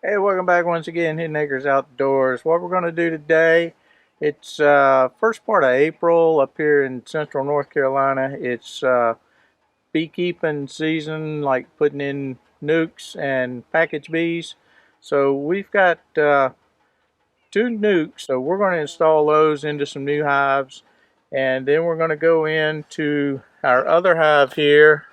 Hey, welcome back once again, Hidden Acres Outdoors. What we're going to do today, it's first part of April up here in central North Carolina. It's beekeeping season, like putting in nukes and package bees. So we've got two nukes, so we're going to install those into some new hives. And then we're going to go into our other hive here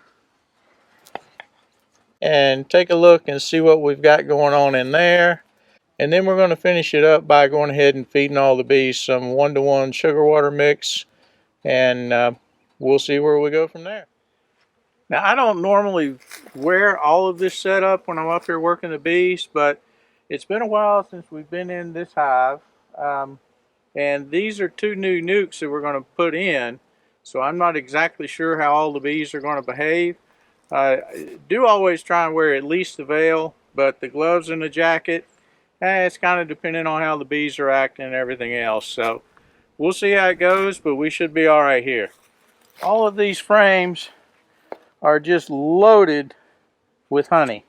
and take a look and see what we've got going on in there. And then we're going to finish it up by going ahead and feeding all the bees some 1-to-1 sugar water mix, and we'll see where we go from there. Now, I don't normally wear all of this setup when I'm up here working the bees, but it's been a while since we've been in this hive. And these are two new nukes that we're going to put in, so I'm not exactly sure how all the bees are going to behave. I do always try and wear at least the veil, but the gloves and the jacket, it's kind of depending on how the bees are acting and everything else. So we'll see how it goes, but we should be all right here. All of these frames are just loaded with honey.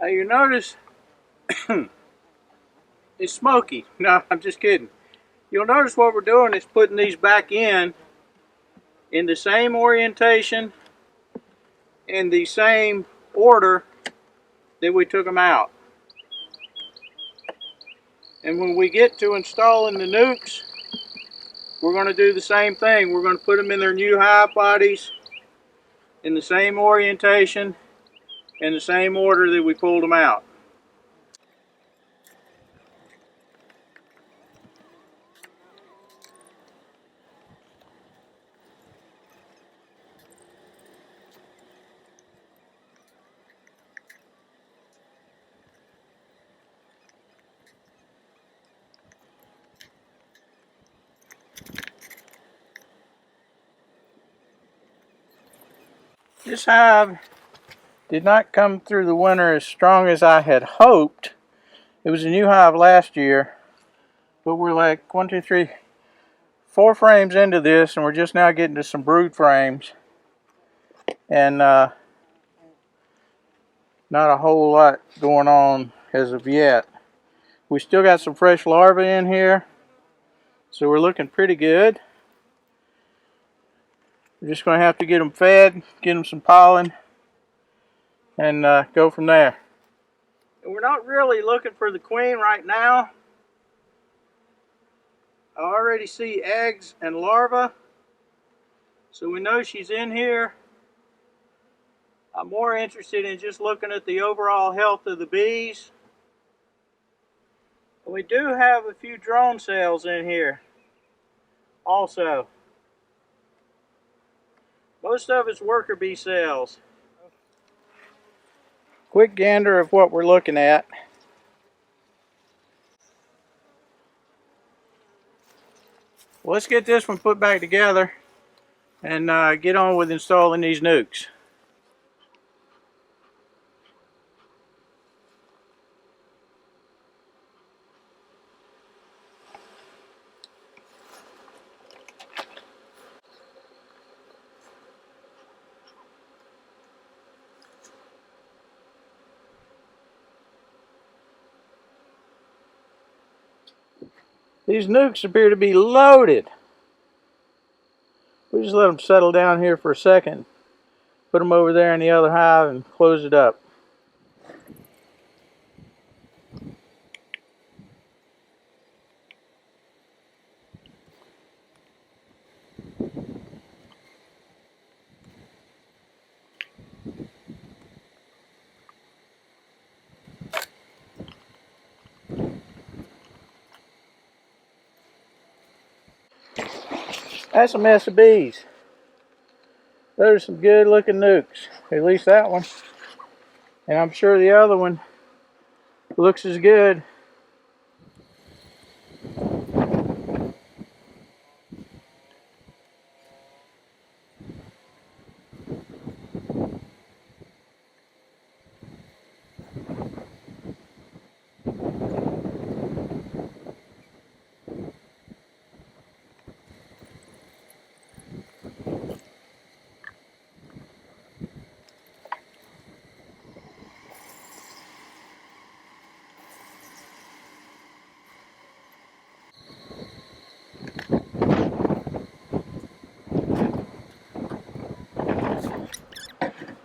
Now you notice it's smoky. No, I'm just kidding. You'll notice what we're doing is putting these back in the same orientation, in the same order that we took them out. And when we get to installing the nukes, we're going to do the same thing. We're going to put them in their new hive bodies in the same orientation, in the same order that we pulled them out. This hive did not come through the winter as strong as I had hoped. It was a new hive last year, but we're like 1, 2, 3, 4 frames into this, and we're just now getting to some brood frames, and not a whole lot going on as of yet. We still got some fresh larvae in here, so we're looking pretty good. We're just going to have to get them fed, get them some pollen, and go from there. And we're not really looking for the queen right now. I already see eggs and larvae, so we know she's in here. I'm more interested in just looking at the overall health of the bees. And we do have a few drone cells in here also. Most of it's worker bee cells. Quick gander of what we're looking at. Well, let's get this one put back together and get on with installing these nukes. These nukes appear to be loaded. We just let them settle down here for a second, put them over there in the other hive, and close it up. That's a mess of bees. Those are some good looking nukes, at least that one. And I'm sure the other one looks as good.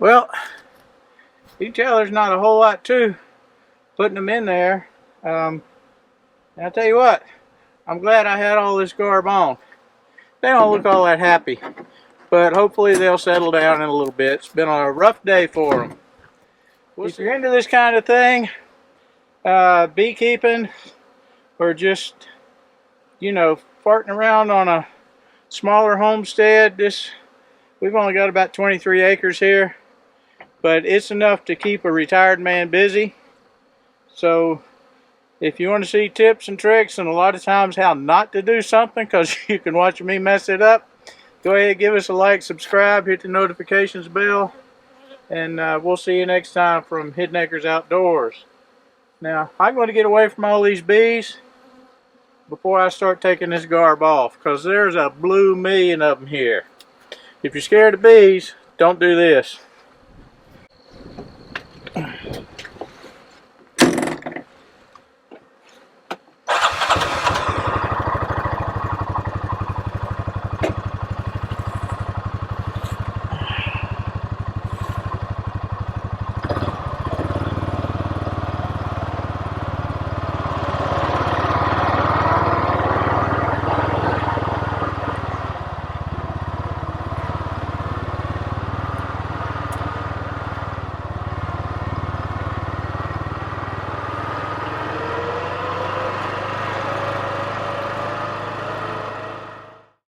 Well, you can tell there's not a whole lot to putting them in there. And I'll tell you what, I'm glad I had all this garb on. They don't look all that happy, but hopefully they'll settle down in a little bit. It's been a rough day for them. If you're into this kind of thing, beekeeping, or just, you know, farting around on a smaller homestead, we've only got about 23 acres here, but it's enough to keep a retired man busy. So if you want to see tips and tricks and a lot of times how not to do something because you can watch me mess it up, go ahead, give us a like, subscribe, hit the notifications bell, and we'll see you next time from Hidden Acres Outdoors. Now, I'm going to get away from all these bees before I start taking this garb off, because there's a blue million of them here. If you're scared of bees, don't do this.